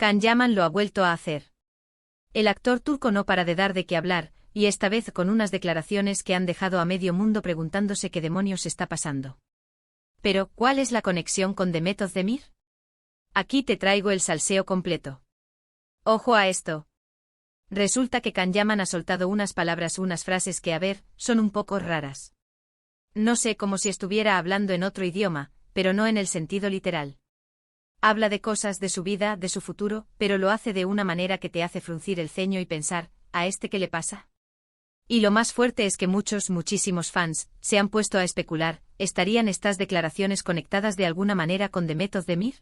Can Yaman lo ha vuelto a hacer. El actor turco no para de dar de qué hablar, y esta vez con unas declaraciones que han dejado a medio mundo preguntándose qué demonios está pasando. Pero, ¿cuál es la conexión con Demet Özdemir? Aquí te traigo el salseo completo. Ojo a esto. Resulta que Can Yaman ha soltado unas palabras, unas frases que, a ver, son un poco raras. No sé, como si estuviera hablando en otro idioma, pero no en el sentido literal. Habla de cosas de su vida, de su futuro, pero lo hace de una manera que te hace fruncir el ceño y pensar, ¿a este qué le pasa? Y lo más fuerte es que muchísimos fans se han puesto a especular, ¿estarían estas declaraciones conectadas de alguna manera con Demet Özdemir?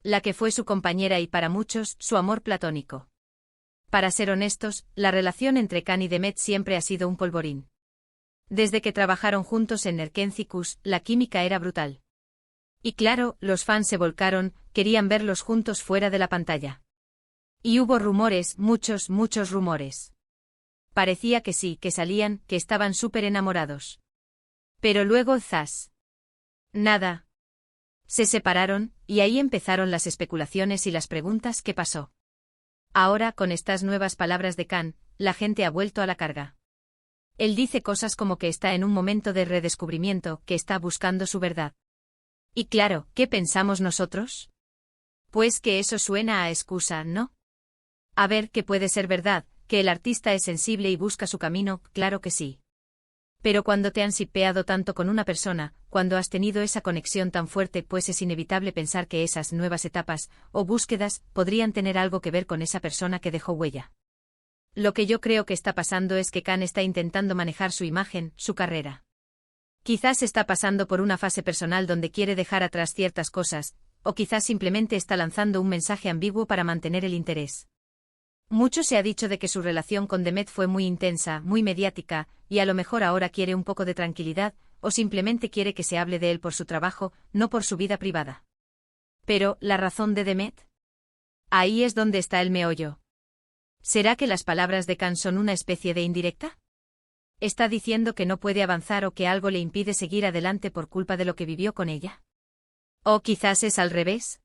La que fue su compañera y para muchos, su amor platónico. Para ser honestos, la relación entre Can y Demet siempre ha sido un polvorín. Desde que trabajaron juntos en Erkenci-Kuş, la química era brutal. Y claro, los fans se volcaron, querían verlos juntos fuera de la pantalla. Y hubo rumores, muchos rumores. Parecía que sí, que salían, que estaban súper enamorados. Pero luego, ¡zas! Nada. Se separaron, y ahí empezaron las especulaciones y las preguntas: ¿qué pasó? Ahora, con estas nuevas palabras de Can, la gente ha vuelto a la carga. Él dice cosas como que está en un momento de redescubrimiento, que está buscando su verdad. Y claro, ¿qué pensamos nosotros? Pues que eso suena a excusa, ¿no? A ver, que puede ser verdad, que el artista es sensible y busca su camino, claro que sí. Pero cuando te han shippeado tanto con una persona, cuando has tenido esa conexión tan fuerte, pues es inevitable pensar que esas nuevas etapas, o búsquedas, podrían tener algo que ver con esa persona que dejó huella. Lo que yo creo que está pasando es que Can está intentando manejar su imagen, su carrera. Quizás está pasando por una fase personal donde quiere dejar atrás ciertas cosas, o quizás simplemente está lanzando un mensaje ambiguo para mantener el interés. Mucho se ha dicho de que su relación con Demet fue muy intensa, muy mediática, y a lo mejor ahora quiere un poco de tranquilidad, o simplemente quiere que se hable de él por su trabajo, no por su vida privada. Pero, ¿la razón de Demet? Ahí es donde está el meollo. ¿Será que las palabras de Can son una especie de indirecta? ¿Está diciendo que no puede avanzar o que algo le impide seguir adelante por culpa de lo que vivió con ella? ¿O quizás es al revés?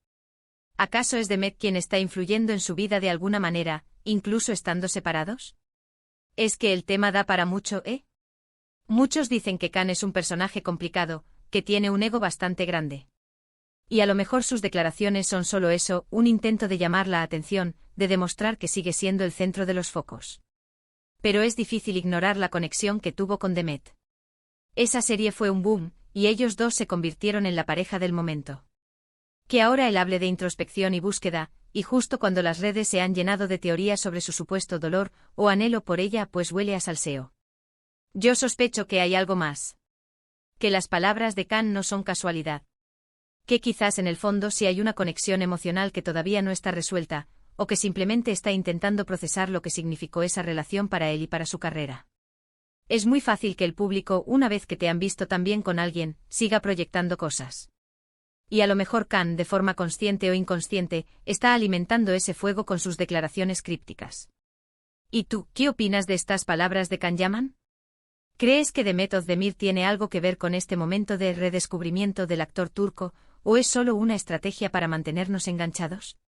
¿Acaso es Demet quien está influyendo en su vida de alguna manera, incluso estando separados? Es que el tema da para mucho, ¿eh? Muchos dicen que Can es un personaje complicado, que tiene un ego bastante grande. Y a lo mejor sus declaraciones son solo eso, un intento de llamar la atención, de demostrar que sigue siendo el centro de los focos. Pero es difícil ignorar la conexión que tuvo con Demet. Esa serie fue un boom, y ellos dos se convirtieron en la pareja del momento. Que ahora él hable de introspección y búsqueda, y justo cuando las redes se han llenado de teorías sobre su supuesto dolor o anhelo por ella, pues huele a salseo. Yo sospecho que hay algo más. Que las palabras de Can no son casualidad. Que quizás en el fondo sí hay una conexión emocional que todavía no está resuelta, o que simplemente está intentando procesar lo que significó esa relación para él y para su carrera. Es muy fácil que el público, una vez que te han visto tan bien con alguien, siga proyectando cosas. Y a lo mejor Can, de forma consciente o inconsciente, está alimentando ese fuego con sus declaraciones crípticas. ¿Y tú, qué opinas de estas palabras de Can Yaman? ¿Crees que Demet Özdemir tiene algo que ver con este momento de redescubrimiento del actor turco, o es solo una estrategia para mantenernos enganchados?